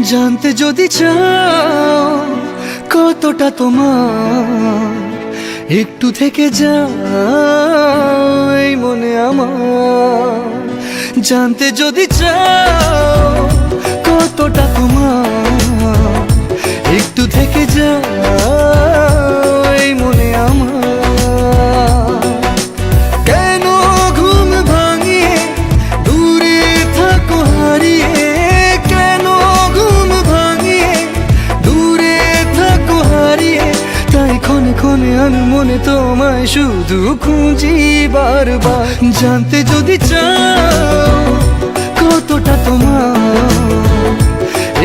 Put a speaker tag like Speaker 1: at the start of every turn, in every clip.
Speaker 1: জানতে যদি চাও কতটা তোমার, একটু থেকে যাও এই মনে আমার। জানতে যদি চাও কতটা তোমার, একটু থেকে যাও এই মনে আমার। কেন ঘুম ভাঙিয়ে দূরে থাকো হারিয়ে, কেন ঘুম ভাঙিয়ে দূরে থাকো হারিয়ে, তাই ক্ষণে ক্ষণে আমি মনে তোমায় শুধু খুঁজি বারবার। জানতে যদি চাও কতটা তোমার,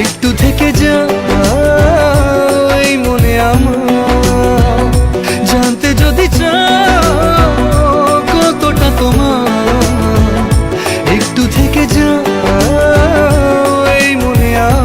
Speaker 1: একটু থেকে যাও এই মনে আমার। জানতে যদি চাও কতটা তোমার, একটু থেকে যাও এই মনে আমার।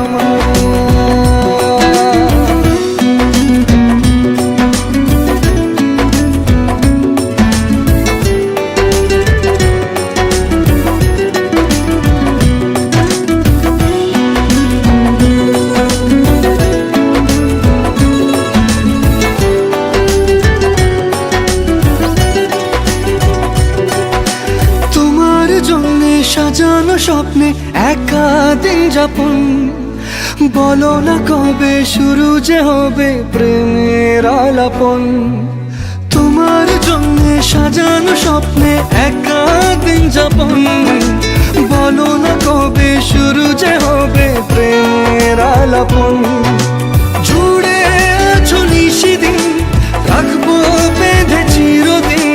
Speaker 1: সাজানো স্বপ্নে একা দিন যাপন, বলো না কবে শুরু যে হবে প্রেমের আলাপন। তোমার জন্য সাজানো স্বপ্নে একা দিন যাপন, বলো না কবে শুরু যে হবে প্রেমের আলাপন। জুড়ে আছো নিশিদিন, রাখবো বেঁধে চিরদিন।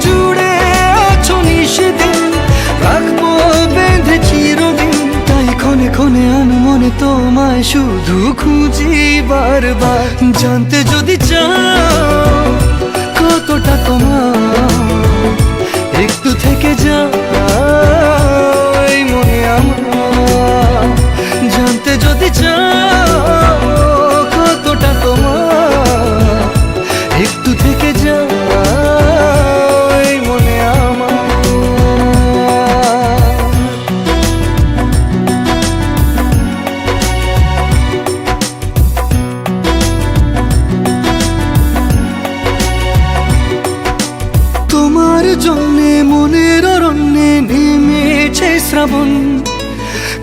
Speaker 1: জুড়ে আছো নিশিদিন, রাখবো বেঁধে চিরদিন, তাই ক্ষণে ক্ষণে আমি মনে তোমায় শুধু খুঁজি বারবার। জানতে যদি চাও কতটা তোমার, একটু থেকে যাও এই মনে আমার। জানতে যদি চাও কতটা তোমার, একটু থেকে যাও এই মনে আমার। তোমার জন্যে মনের অরণ্যে নেমেছে শ্রাবণ,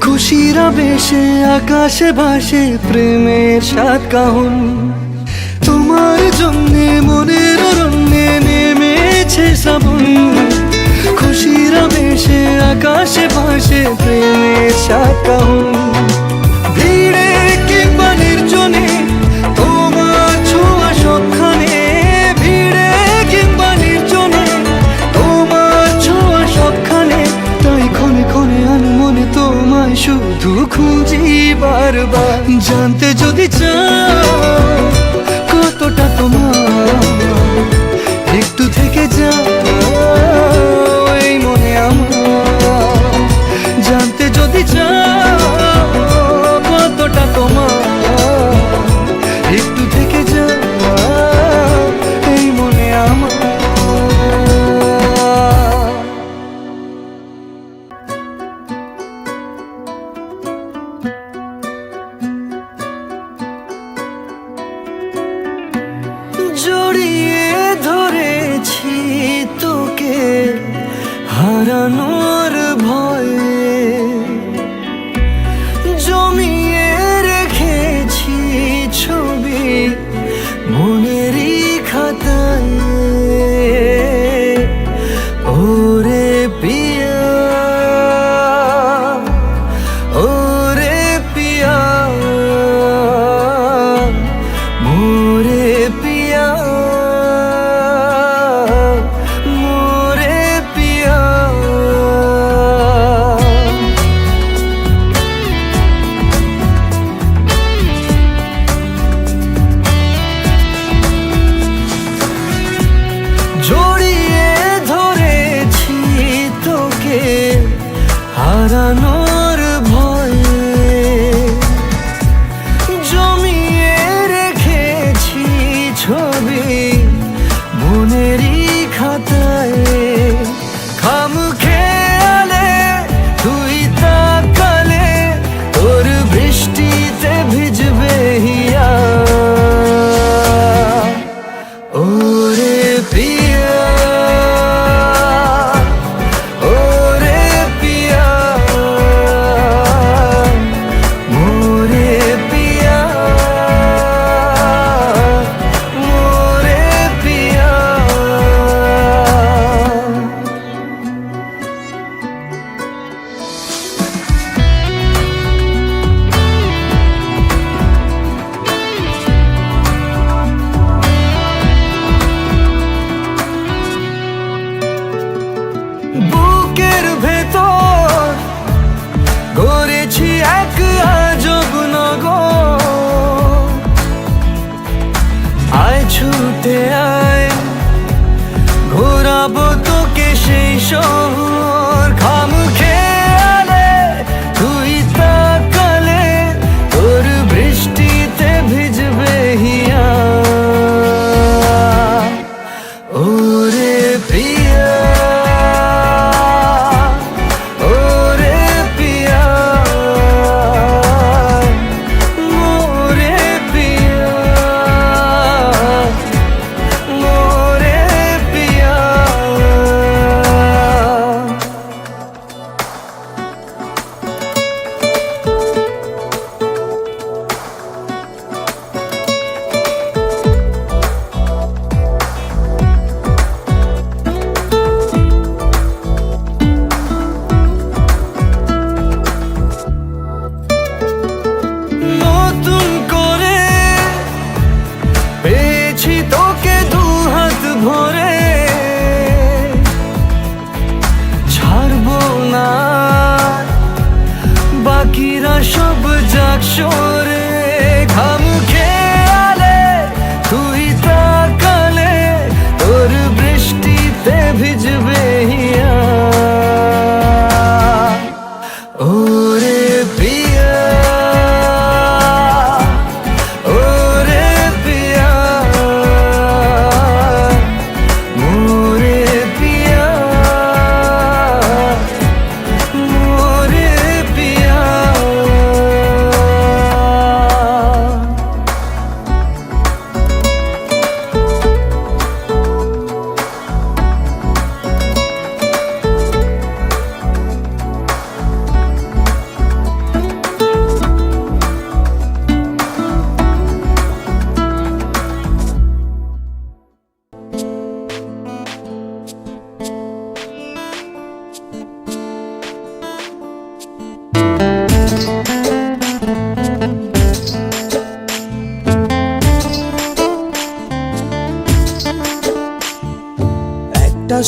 Speaker 1: খুশির আবেশে আকাশে ভাসে প্রেমের সাত কাহন। তোমার জন্যে মনের অরণ্যে নেমেছে শ্রাবণ, খুশির আবেশে আকাশে ভাসে প্রেমের সাত কাহন। ভিড়ে কিংবা নির্জনে তোমার ছোঁয়া সবখানে, ভিড়ে কিংবা নির্জনে তোমার ছোঁয়া সবখানে, তাই ক্ষণে ক্ষণে আমি মনে তোমায় শুধু খুঁজি বারবার। জানতে যদি চাও কতটা তোমার, একটু থেকে যাও এই মনে আমার। জানতে যদি চাও কতটা তোমার, একটু থেকে যাও এই মনে আমার। জড়িয়ে ধরেছি তোকে হারানোর ভয়ে, জমিয়ে রেখেছি ছবি মনেরই খাতায়। ওরে পিয়া, ওরে পিয়া, মোরে পিয়া, মোরে পিয়া।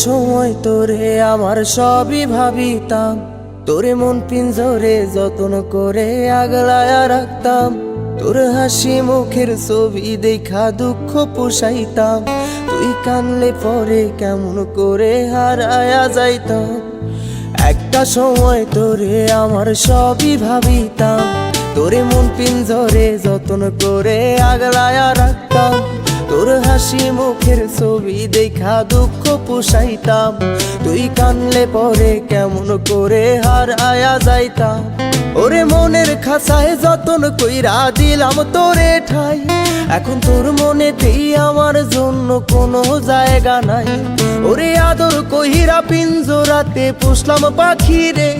Speaker 2: সময় তোরে আমার সবই ভাবিতাম, তোরে মন পিঞ্জরে যত্ন করে আগলায়া রাখতাম। তোর হাসি মুখের ছবি দেখা দুঃখ পোষাইতাম, তুই কানলে পরে কেমন করে হারায়া যাইতাম। একটা সময় তোরে আমার সবই ভাবিতাম, তোরে মন পিঞ্জরে যত্ন করে আগলায়া রাখতাম। তোর হাসি মুখের ছবি দেখা দুঃখ পোষাইতাম, তুই কানলে পরে কেমন করে হারায়া যাইতাম। ওরে মনের খাঁচায় যতন কইরা দিলাম তোরে ঠাই, এখন তোর মনেতেই আমার জন্য কোনো জায়গা নাই। ওরে আদর কইরা পিঞ্জরাতে পুষলাম পাখি রে,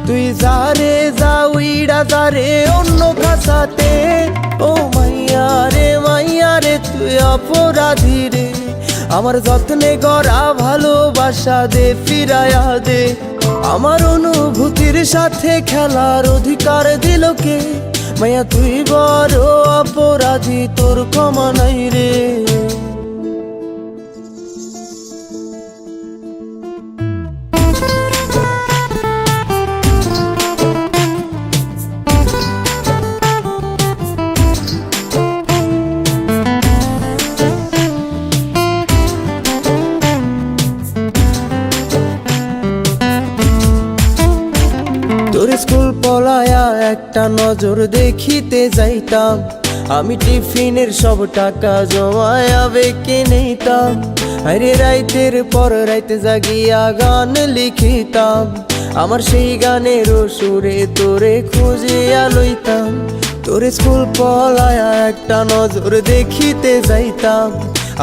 Speaker 2: তুই যা রে যা উইড়া যা রে অন্য খাঁচাতে। ও মাইয়া রে তুই অপরাধী রে, আমার যত্নে গড়া ভালোবাসা দে ফিরায়া দে। আমার অনুভূতির সাথে খেলার অধিকার দিল কে? মাইয়া তুই বড় অপরাধী, তোর ক্ষমা নাই রে। তোর স্কুল পলায়া একটা নজর দেখিতে যাইতাম, আমি টিফিনের সব টাকা জমায়া বেঁকে নিতাম। আরে রাইতের পর রাইতে জাগিয়া গান লিখিতাম, আমার সেই গানের সুরে তোরে খুঁজিয়া লইতাম। তোর স্কুল পলায়া একটা নজর দেখিতে যাইতাম,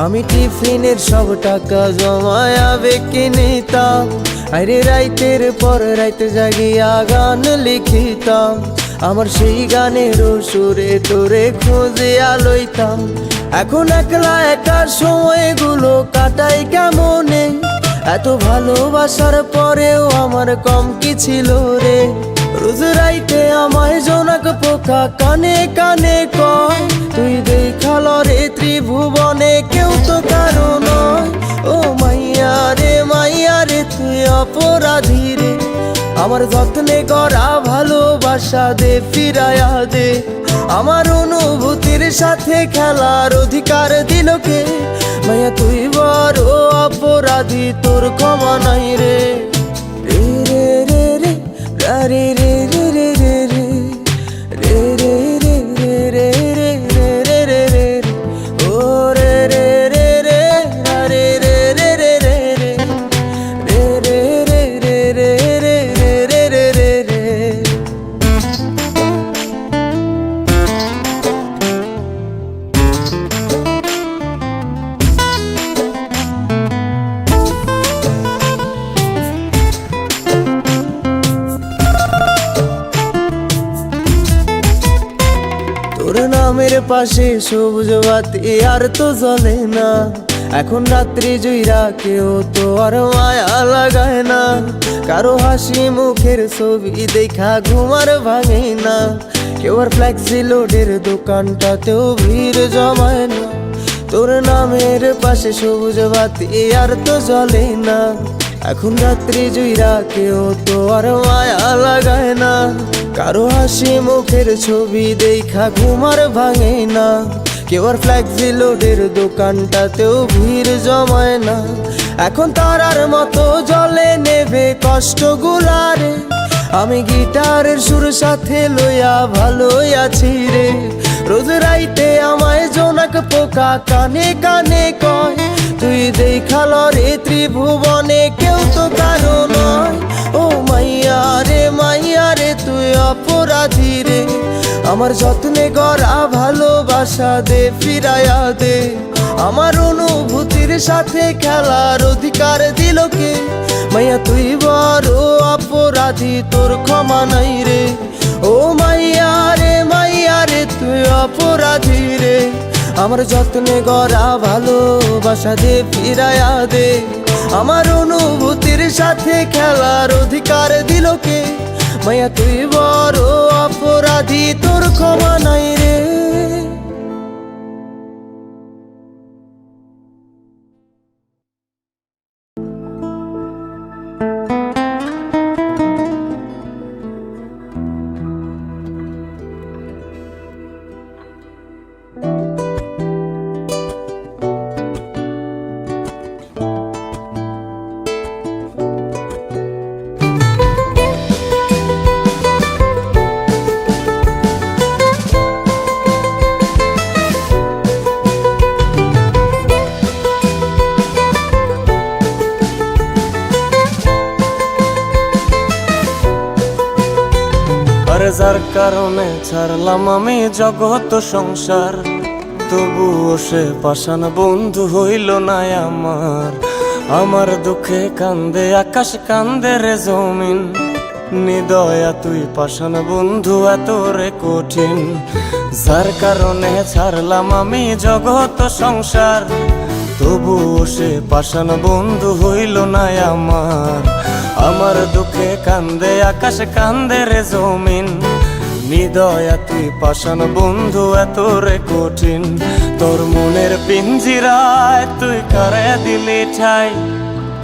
Speaker 2: আমি টিফিনের সব টাকা জমায়া বেঁকে নিতাম। আরে রাইতের পর রাইতে জাগিয়া গান লিখিতাম, আমার সেই গানের সুরে তোরে খুঁজিয়া লইতাম। এখন একলা একা সময়গুলো কাটাই কেমনে, এত ভালোবাসার পরেও আমার কম কি ছিল রে। রোজ রাইতে আমায় জোনাক পোকা কানে কানে কয়, তুই দেখাল রে ত্রিভুবনে কেউ তো কারো নয়। ও মাইয়া রে তুই অপরাধী রে, আমার যত্নে গড়া ভালোবাসা দে ফিরায়া দে। আমার অনুভূতির সাথে খেলার অধিকার দিল কে? মাইয়া তুই বড় অপরাধী, তোর ক্ষমা নাই রে। রে রে রে রে রে রে রে রে রে রে রে রে রে রে রে রে রে ও রে রে রে রে রে রে রে রে রে রে রে রে রে রে রে রে রে। তোর নামের পাশে সবুজ বাতি আর তো জ্বলে না, এখন রাত্রি জুইরা কেউ তো আর মায়া লাগায় না। কারো হাসি মুখের ছবি দেখা ঘুমার ভাঙে না, কেউ আর ফ্লেক্সি লোডের দোকানটাতেও ভিড় জমায় না। তোর নামের পাশে সবুজ বাতি আর তো জ্বলে না, এখন রাত্রি জুইরা কেউ তো আর মায়া লাগায় না। কারো হাসি মুখের ছবি দেখা ঘুমার ভাঙে না, কেউ আর ফ্লেক্সি লোডের দোকানটাতেও ভিড় জমায় না। এখন তারার মতো জলে নেবে কষ্টগুলারে, আমি গিটারের সুর সাথে লইয়া ভালোই আছি রে। রোজ রাইতে আমায় জোনাক পোকা কানে কানে কয়, তুই দেখাল রে ত্রিভুবনে কেউ তো কারো নয়। ও মাইয়া রে তুই অপরাধী রে, আমার যত্নে গড়া ভালোবাসা দে ফিরায়া দে। আমার অনুভূতির সাথে খেলার অধিকার দিল কে? মাইয়া তুই বড় অপরাধী, তোর ক্ষমা নাই রে। ও মাইয়া রে তুই অপরাধী রে, আমার যত্নে গড়া ভালোবাসা দে ফিরায়া দে। আমার অনুভূতির সাথে খেলার অধিকার দিল কে? মাইয়া তুই বড় অপরাধী, তোর ক্ষমা নাই রে। কারণে ছাড়লাম আমি জগৎ সংসার, তবুও সে পাষাণ বন্ধু হইল না আমার। আমার দুঃখে কান্দে আকাশ, কান্দে রে জমিন, নিদয়া তুই পাষাণ বন্ধু এত রে কঠিন। যার কারণে ছাড়লাম আমি জগৎ সংসার, তবুও সে পাষাণ বন্ধু হইল না আমার। আমার দুঃখে কান্দে আকাশ, কান্দে রে জমিন, নিদয়া তুই পাষাণ বন্ধু এত রে কঠিন। তোর মনের পিঞ্জিরায় তুই কারে দিলি ঠাই,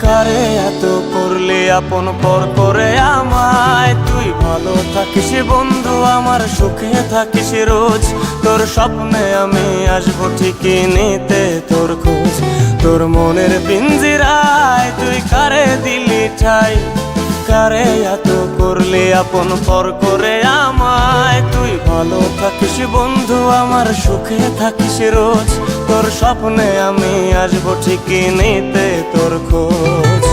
Speaker 2: কারে এত করলি আপন পর করে আমায়। তুই ভালো থাকিস বন্ধু আমার, সুখে থাকিস রোজ, তোর স্বপ্নে আমি আসবো ঠিকই নিতে তোর খোঁজ। তোর মনের পিঞ্জিরায় তুই কারে দিলি ঠাই, কারে এত করলি আপন পর করে আমায়। তুই ভালো থাকিস বন্ধু আমার, সুখে থাকিস রোজ, তোর স্বপ্নে আমি আসবো ঠিকই নিতে তোর খোঁজ।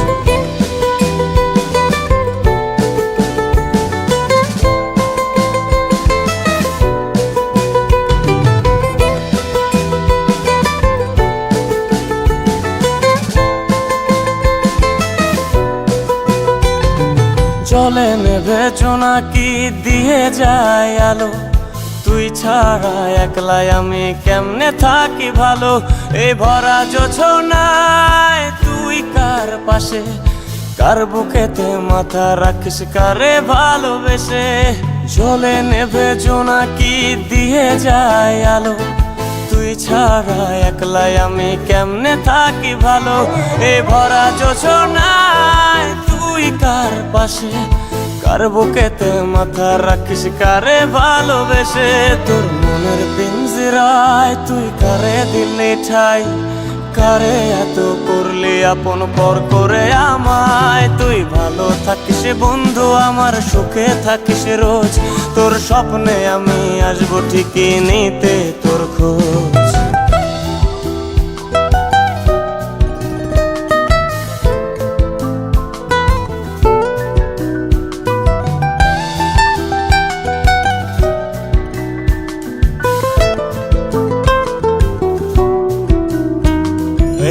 Speaker 2: চলে নেবে জোনাকি দিয়ে যায় আলো, তুই ছাড়া একলাই আমি কেমনে থাকি ভালো। এই ভরা জোছনায় তুই কার পাশে, কার বুকেতে মাথা রাখিস কারে ভালোবেসে। চলে নেবে জোনাকি দিয়ে যায় আলো, তুই ছাড়া একলাই আমি কেমনে থাকি ভালো। এই ভরা জোছনায় তুই কার পাশে, কার বুকেতে মাথা রাখিস কারে ভালোবেসে। তোর মনের পিঞ্জিরায় তুই কারে দিলি ঠাই, কারে এত করলি আপন পর করে আমায়। তুই ভালো থাকিস বন্ধু আমার, সুখে থাকিস রোজ, তোর স্বপ্নে আমি আসবো ঠিকই নিতে তোর খোঁজ।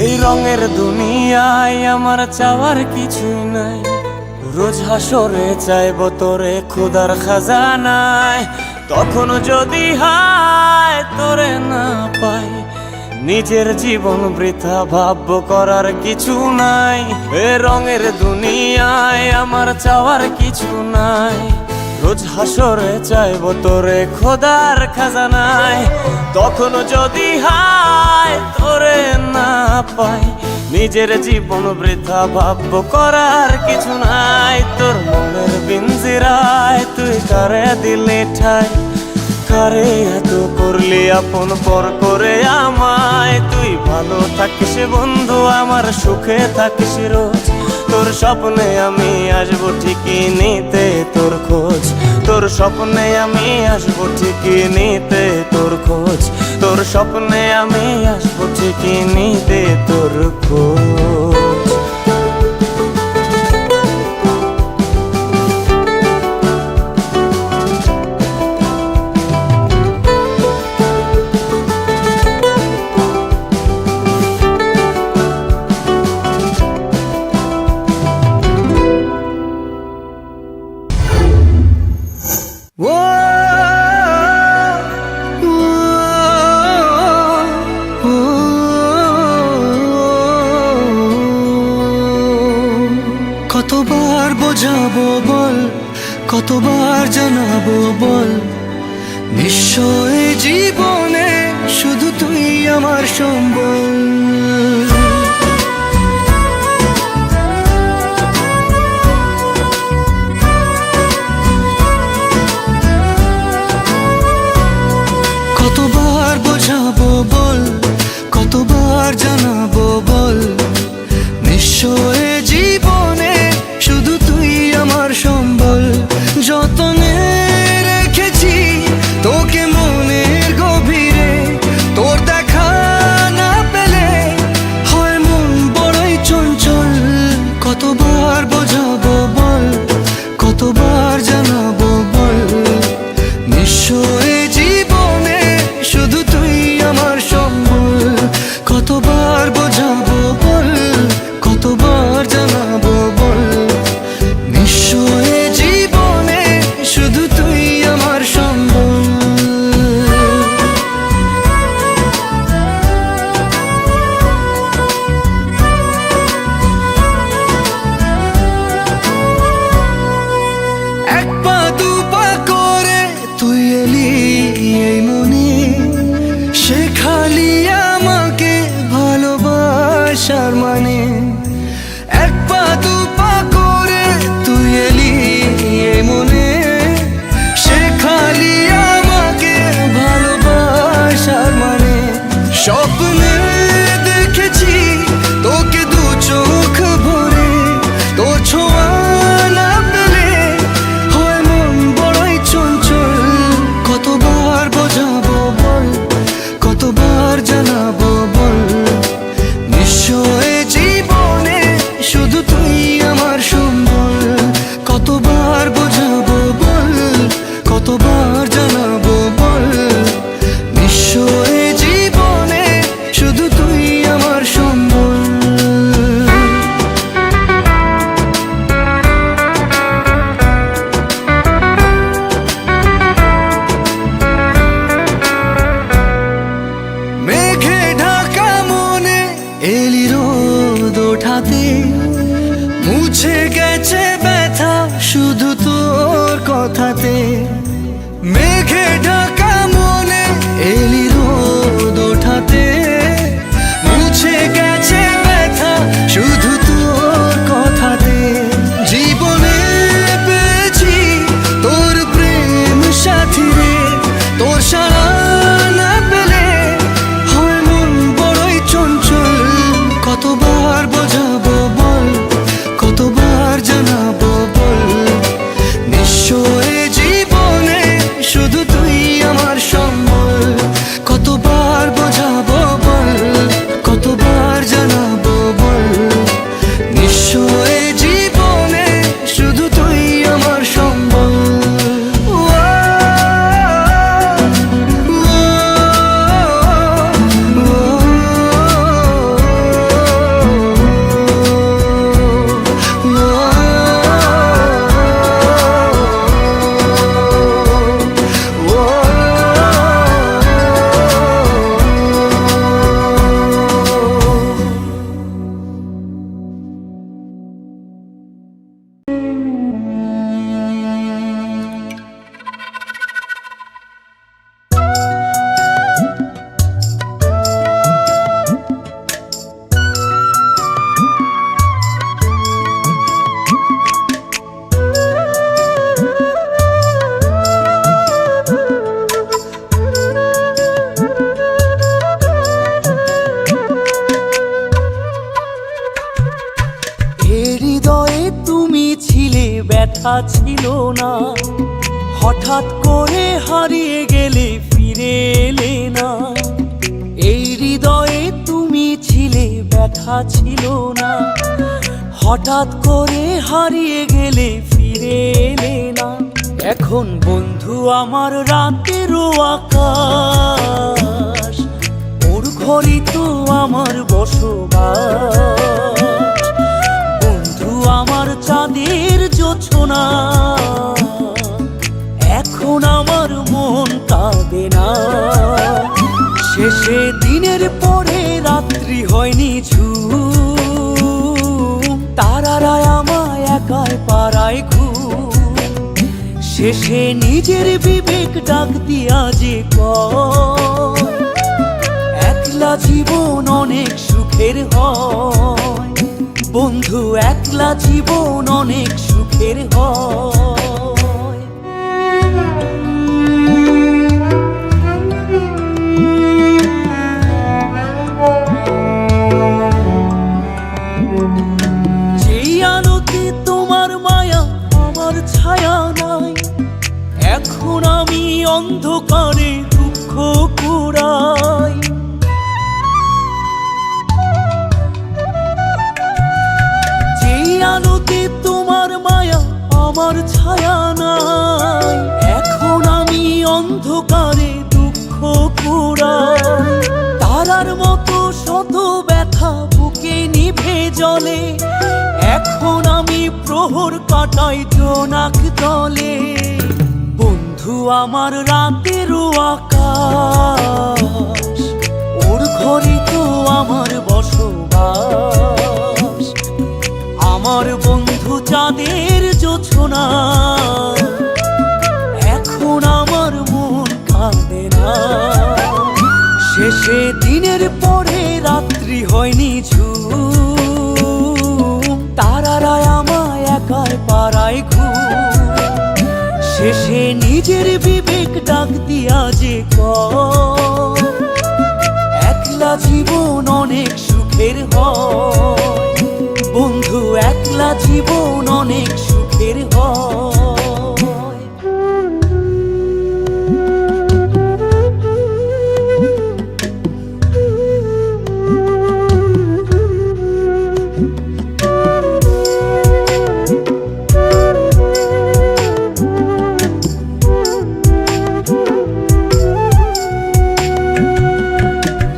Speaker 2: এই রঙের দুনিয়ায় আমার চাওয়ার কিছুই নাই, রোজ হাসরে চাইব তোরে খোদার খাজানায়। তখন যদি হায় তোরে না পাই, নিজের জীবন বৃথা ভাববো করার কিছু নাই। এ রঙের দুনিয়ায় আমার চাওয়ার কিছু নাই, রোজ হাসরে চাইব তোরে খোদার খাজানায়। তখন যদি হায় তোরে না পাই, নিজের জীবন বৃথা ভাববো করার কিছু নাই। তোর মনের পিঞ্জিরায় তুই কারে দিলি ঠাই, কারে এত করলি আপন পর করে আমায়। তুই ভালো থাকিস বন্ধু আমার, সুখে থাকিস রোজ, তোর স্বপ্নে আমি আসবো ঠিকই নিতে তোর খোঁজ। তোর স্বপ্নে আমি আসবো ঠিকই নিতে তোর খোঁজ, তোর স্বপ্নে আমি আসবো ঠিকই নিতে তোর খোঁজ।
Speaker 1: কতবার বোঝাবো বল, কতবার জানাবো বল, নিশ্চয় জীবনে শুধু তুই আমার সম্বল। কতবার বোঝাবো বল, কতবার জানাবো বল, নিশ্চয় জীবনে শুধু তুই আমার সম্বল। যতনে রেখেছি তোকে মনের গভীরে, তোর দেখা না পেলে তুই এলি এই মনে, শেখালি আমাকে ভালোবাসার মানে। এক পা দু পা করে তুই এলি এই মনে, শেখালি আমাকে ভালোবাসার মানে। স্বপ্নে দেখেছি তোকে দু চোখ ভরে, তোর ছোঁয়া না পেলে হয় মন বড়ই চঞ্চল। কতবার বোঝাবো বল, কতবার জানাবো বল, নিশ্চয় জীবনে শুধু তুই আমার সম্বল। কতবার বোঝাবো বল, কতবার জানাবো বল, নিশ্চয় জীবনে শুধু তুই আমার সম্বল। মেঘে ঢাকা মনে এলি রোদ ওঠাতে, মুছে গেছে ব্যথা শুধু তোর কথাতে। মেঘে ঢাকা মনে এলি রোদ ওঠাতে, মুছে গেছে ব্যথা শুধু তোর কথাতে। জীবনে পেয়েছি তোর প্রেম সাথী রে, তোর সারা না পেলে হয় মন বড়ই চঞ্চল। কতবার বোঝাবো বল, কতবার জানাবো বল, নিশ্চয় জীবনে শুধু তুই আমার সম্বল। কতবার বোঝাবো বল, কতবার জানাবো বল, নিশ্চয় জীবনে শুধু তুই আমার সম্বল।
Speaker 3: হৃদয়ে তুমি ছিলে, ব্যথা ছিল না, হঠাৎ করে হারিয়ে গেলে ফিরে এলে না। এই হৃদয়ে তুমি ছিলে, ব্যথা ছিল না, হঠাৎ করে হারিয়ে গেলে ফিরে এলে না। এখন বন্ধু আমার রাতেরও আকাশ, ওর ঘরই তো আমার বসবাস। আমার চাঁদের জোছনা, এখন আমার মন কাঁদে না। শেষে দিনের পরে রাত্রি হয়নি ঝুম, তারারা আমায় একাই পাড়ায় ঘুম। শেষে নিজের বিবেক ডাক দিয়া যে কয়, একলা জীবন অনেক সুখের হয়। বন্ধু একলা জীবন অনেক সুখের হয়। যেই আলোতে তোমার মায়া আমার ছায়া নাই, এখন আমি অন্ধকারে দুঃখ কুড়াই। আলোতে তোমার মায়া আমার ছায়া নাই, এখন আমি অন্ধকারে দুঃখ কুড়াই। তারার মতো শত ব্যথা বুকে নিভে জ্বলে, এখন আমি প্রহর কাটাই জোনাক তলে। বন্ধু আমার রাতেরও আকাশ, ওর ঘরে তো আমার বসবাস। আমার বন্ধু চাঁদের জোছনা, এখন আমার নিজের বিবেক ডাক দিয়া যে কয় একলা জীবন অনেক সুখের হয় বন্ধু, একলা জীবন অনেক সুখের হয়।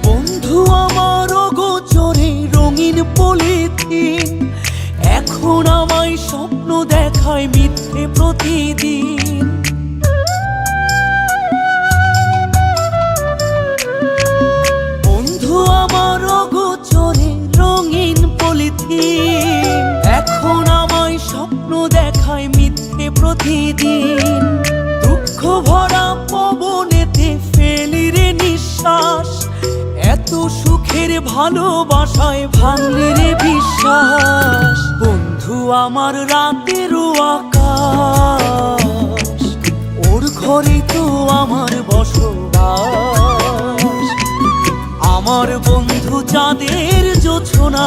Speaker 3: বন্ধু আমার অগোচরে রঙিন পলিথিন এখন আমায় স্বপ্ন দেখায় মিথ্যে প্রতিদিন। বন্ধু আমার অগোচরে রঙিন পলিথিন এখন আমায় স্বপ্ন দেখায় মিথ্যে প্রতিদিন। দুঃখ ভরা পবনেতে ফেলি রে নিঃশ্বাস, এত সুখের ভালোবাসায় ভাঙলি রে বিশ্বাস। বন্ধু আমার রাতেরও আকাশ, ওর ঘরে তো আমার বসবাস। আমার বন্ধু চাঁদের জোছনা,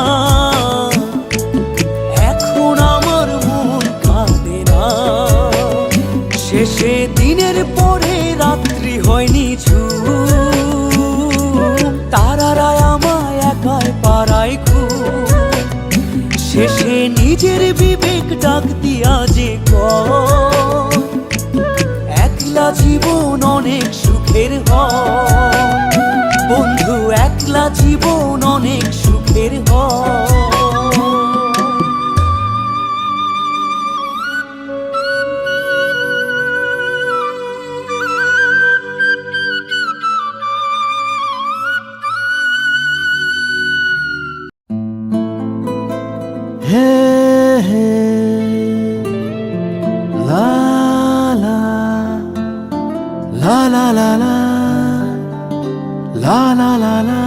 Speaker 3: এখন আমার মন কাঁদে না। শেষে দিনের পরে রাত্রি হয়নি ঝুম, তারারা আমায় একাই পাড়ায় ঘুম। শেষে নিজের বিবেক ডাক দিয়া যে কয় একলা জীবন অনেক সুখের হয় বন্ধু, একলা জীবন অনেক সুখের হয়।
Speaker 1: হে হে লা লা লা লা লা লা লা লা লা লা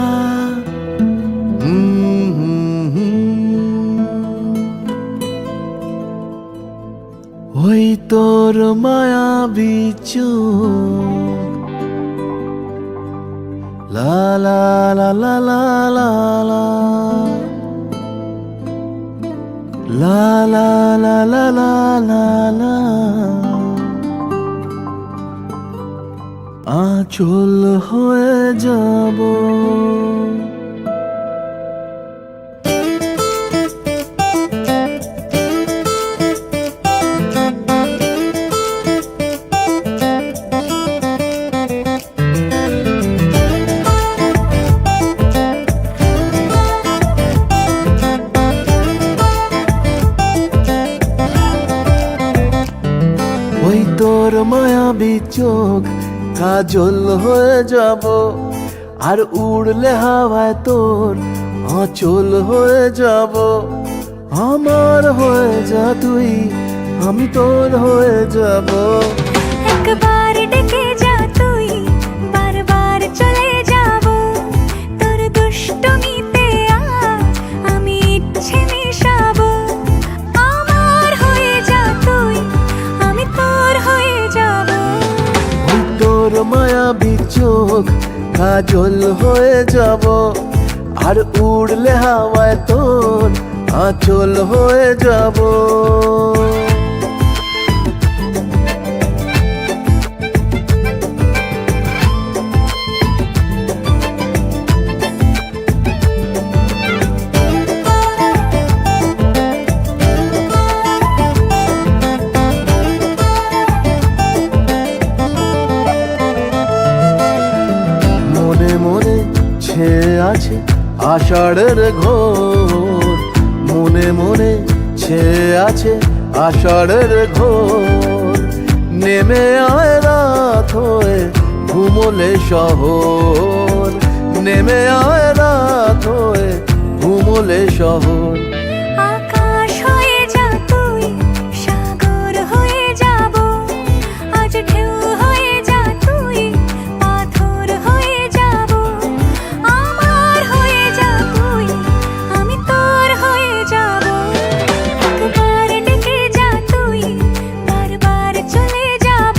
Speaker 1: ওই তোর মায়াবী চোখ লা লা লা লা লা লা লা La la la la la la la আঁচল হয়ে যাব ওই তোর মায়াবী চোখ কাজল হয়ে যাব, আর উড়লে হাওয়ায় তোর আঁচল হয়ে যাব। আমার হয়ে যা তুই, আমি তোর হয়ে যাব।
Speaker 4: একবার ডেকে যা তুই, বারবার চলে যাব। তোর দুষ্টুমিতে আমি ইচ্ছে মেশাবো। আমার হয়ে যা তুই, আমি তোর হয়ে যাব।
Speaker 1: ওই তোর মায়াবী চোখ কাজল হয়ে যাব, আর উড়লে হাওয়ায় তোর আঁচল হয়ে যাব। মনে মনে ছেয়ে আছে আষাঢ়ের ঘোর, মনে মনে ছেয়ে আছে আষাঢ়ের ঘোর। নেমে আয় রাত হয়ে ঘুমোলে শহর, নেমে আয় রাত হয়ে ঘুমোলে শহর।
Speaker 4: আকাশ হয়ে যা তুই, সাগর হয়ে যাব। আজ ঢেউ হয়ে যা তুই, পাথর হয়ে যাব। আমার হয়ে যা তুই, আমি তোর হয়ে যাব। একবার ডেকে যা তুই, বারবার চলে যাব।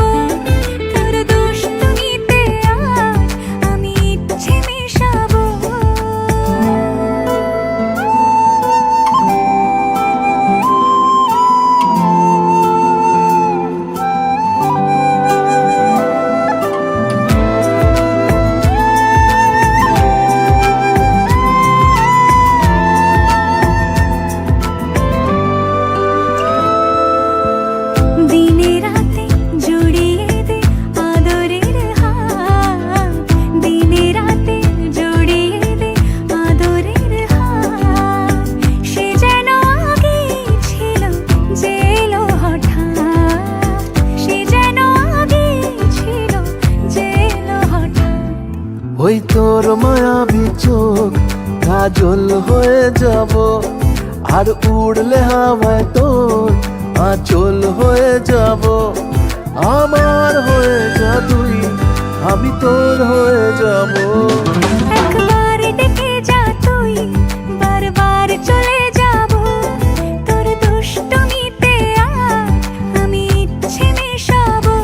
Speaker 1: ওই তোর মায়াবী চোখ কাজল হয়ে যাব, আর উড়লে হাওয়ায় তোর আঁচল হয়ে যাব। আমার হয়ে যা তুই, আমি তোর হয়ে যাব।
Speaker 4: একবার ডেকে যা তুই, বারবার চলে যাব। তোর দুষ্টুমিতে আর আমি ইচ্ছে মেশাবো।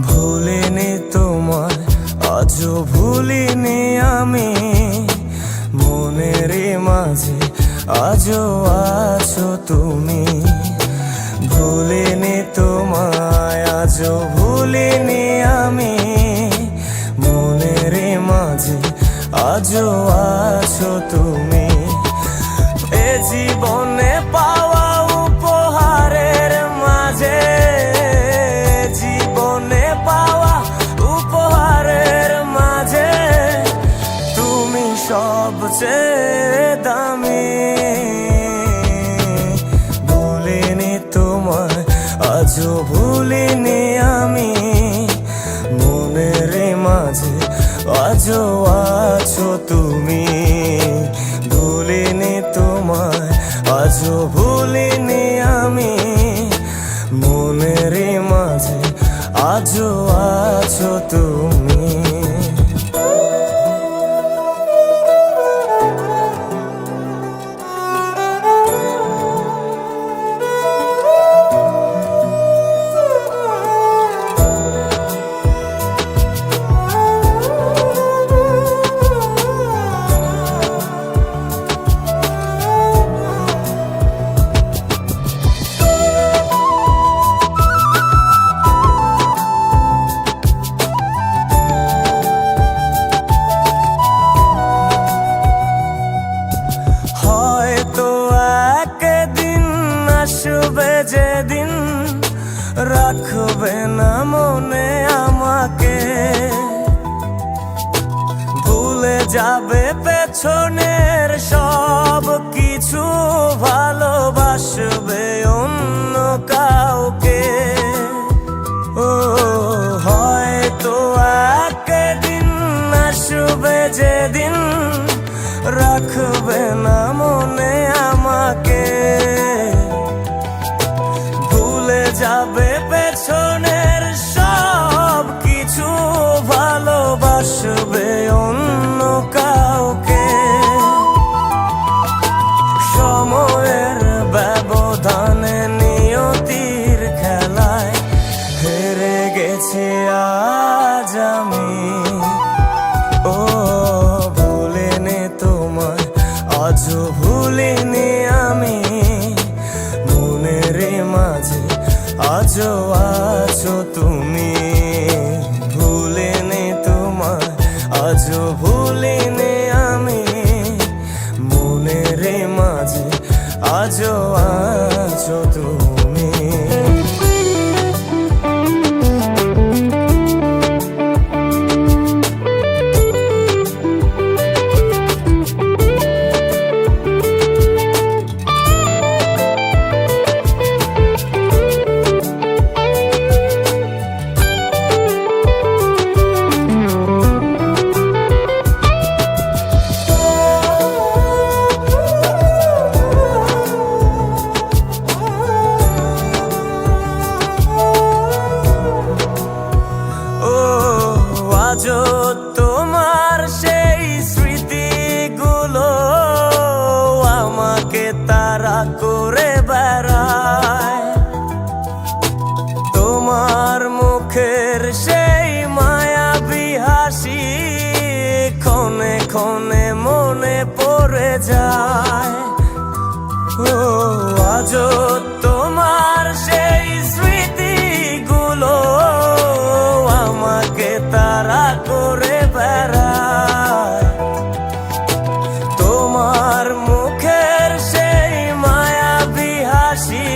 Speaker 3: ভুলিনি তোমার, আজও ভুলিনি আমি, মনের মাঝে আজও আছো তুমি। ভুলিনি তোমায়, আজও ভুলিনি আমি, মনের মাঝে আজও আছো তুমি। এ জীবনে পাওয়া উপহারের মাঝে, জীবনে পাওয়া উপহারের মাঝে তুমি সবচেয়ে দামি। ভুলিনি তোমায়, আজও ভুলিনি আমি, মনের মাঝে আজও আছো তুমি। ভুলিনি তোমায়, আজও ভুলিনি আমি, মনের মাঝে আজও আছো তুমি। হয়তো একদিন আসবে যেদিন রাখবে না মনে আমাকে, ভুলে যাবে পেছনের সব কিছু, ভালোবাসবে অন্য কাউকে। ও হয়তো একদিন আসবে যেদিন রাখবে না মনে আমাকে, ভুলে যাবে পেছনের সব কিছু, ভালোবাসবে অন্য কাউকে। সময়ের ব্যবধানে নিয়তির খেলায় হেরে গেছি আজ আমি। ও ভুলিনি তোমায়, আজও ভুলিনি আমি, মনের মাঝে আজও আছো তুমি। ভুলিনি তোমায়, আজও ভুলিনি আমি, মনের মাঝে আজও আছো তুমি। আজও তোমার সেই স্মৃতিগুলো আমাকে তাড়া করে বেড়ায়। তোমার মুখের সেই মায়াবী হাসি ক্ষণে ক্ষণে মনে পড়ে যায়। ও আজও তোমার সেই স্মৃতিগুলো আমাকে তাড়া করে বেড়ায়। তোমার মুখের সেই মায়াবী হাসি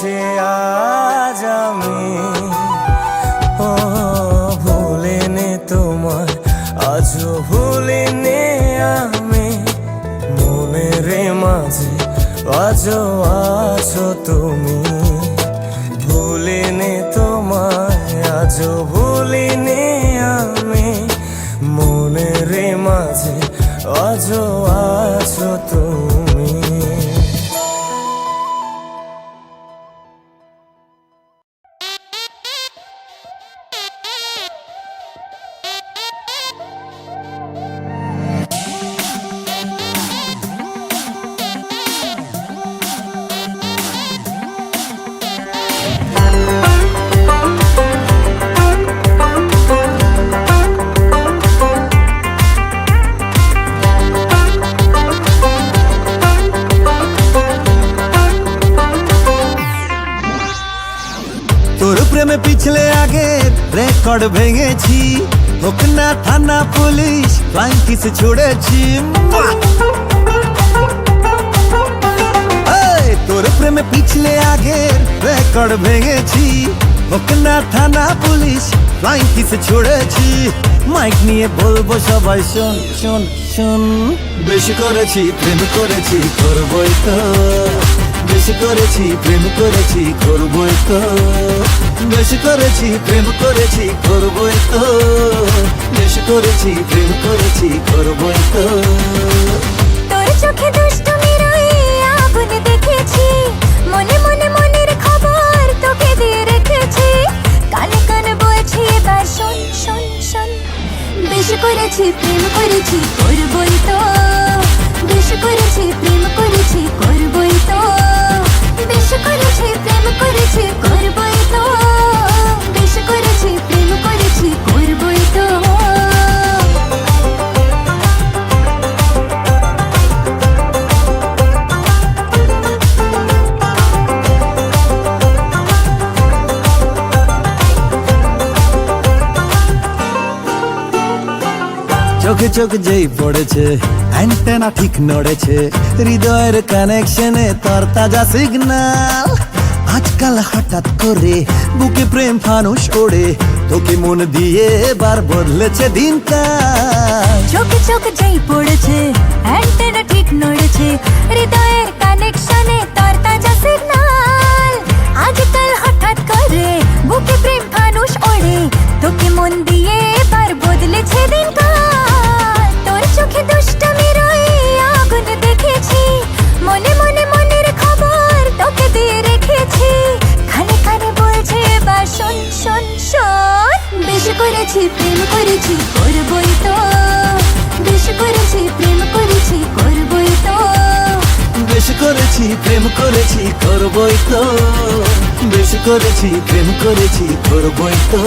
Speaker 3: গেছে আজ আমি, ও ভুলিনি তোমায় আজও ভুলিনি আমি, মনের মাঝে আজও আছো তুমি, ভুলিনি তোমায় আজও ভুলিনি আমি, মনের মাঝে আজও আছো তুমি।
Speaker 1: তোর প্রেমে পিছলে আগের রেকর্ড ভেঙেছি, হোক না থানা পুলিশ ফ্লাইং কিস ছুড়েছি। তোর প্রেমে পিছলে আগের রেকর্ড ভেঙেছি, হোক না থানা পুলিশ ফ্লাইং কিস ছুড়েছি। মাইক নিয়ে বলবো সবাই শোন শোন শোন, বেশি করেছি প্রেম করেছি করবই তো, বেশি করেছি প্রেম করেছি করবই তো, বেশি করেছি প্রেম করেছি করবই তো, বেশি করেছি প্রেম করেছি করবই তো।
Speaker 4: তোর চোখে দুষ্টুমির ওই আগুন দেখেছি, মনে মনে মনের খবর তোকে দিয়ে রেখেছি, কানে কানে বলছি এবার শোন শোন শোন। বেশি করেছি প্রেম করেছি করবই তো, বেশি করেছি প্রেম করেছি করবই তো, বেশি করেছি প্রেম করেছি করবই তো, বেশি করেছি প্রেম করেছি করবই তো।
Speaker 1: চোখে চোখ যেই পড়েছে অ্যান্টেনা ঠিক নড়েছে, হৃদয়ের কানেকশনে তোর তাজা সিগন্যাল। আজকাল হঠাৎ করে বুকে প্রেম ফানুষ ওড়ে, তোকে মন দিয়ে এবার বদলেছে দিনকাল।
Speaker 4: চোখে চোখ যেই পড়েছে অ্যান্টেনা ঠিক নড়েছে, হৃদয়ের কানেকশনে তোর তাজা সিগন্যাল। আজকাল হঠাৎ করে বুকে প্রেম ফানুষ ওড়ে, তোকে মন দিয়ে এবার বদলেছে দিনকাল। তোর চোখে দুষ্টুমির ওই আগুন দেখেছি, মনে মনে মনের খবর তোকে দিয়ে রেখেছি, কানে কানে বলছে এবার শোন শোন শোন। বেশি করেছি প্রেম করেছি করবই তো, বেশি করেছি প্রেম করেছি করবই তো,
Speaker 1: বেশি করেছি প্রেম করেছি করবই তো, বেশি করেছি প্রেম করেছি করবই তো।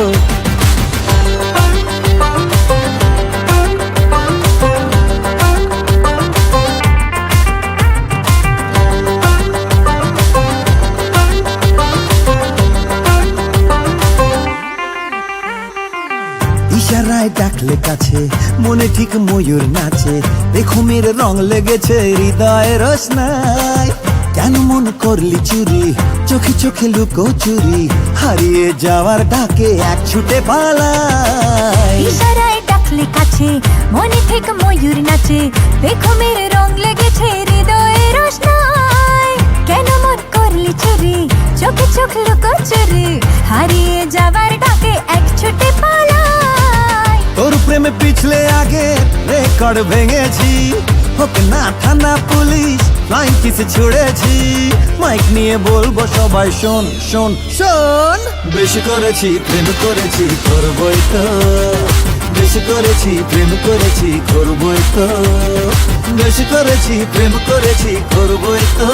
Speaker 1: ইশারায় ডাকলে কাছে, মনে ঠিক ময়ূর নাচে, বেখুমের রং লেগেছে হৃদয়ের রোশনাই। কেন মন করলি চুরি, চোখে চোখে লুকো চুরি, হারিয়ে যাওয়ার ডাকে এক ছুটে পালাই।
Speaker 4: ইশারায় ডাকলে কাছে, মনে ঠিক ময়ূর নাচে, বেখুমের রং লেগেছে হৃদয়ের রোশনাই। কেন মন করলি চুরি, চোখে চোখ লুকো চুরি, হারিয়ে যাবার ডাকে এক ছুটে পালাই।
Speaker 1: তোর প্রেমে পিছলে আগে রেকর্ড ভেঙেছি, হোক না থানা পুলিশ ফ্লাইং কিস ছুড়েছি। মাইক নিয়ে বলবো সবাই শোন শোন শোন, বেশি করেছি প্রেম করেছি করবই তো, বেশি করেছি প্রেম করেছি করবই তো, বেশি করেছি প্রেম করেছি করবই তো,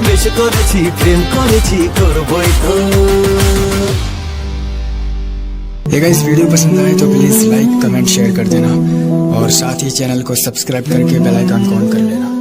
Speaker 1: বেশি করেছি প্রেম করেছি করবই তো।
Speaker 5: ये गाइस वीडियो पसंद आए तो प्लीज़ लाइक कमेंट शेयर कर देना और साथ ही चैनल को सब्सक्राइब करके बेल आइकन को ऑन कर लेना।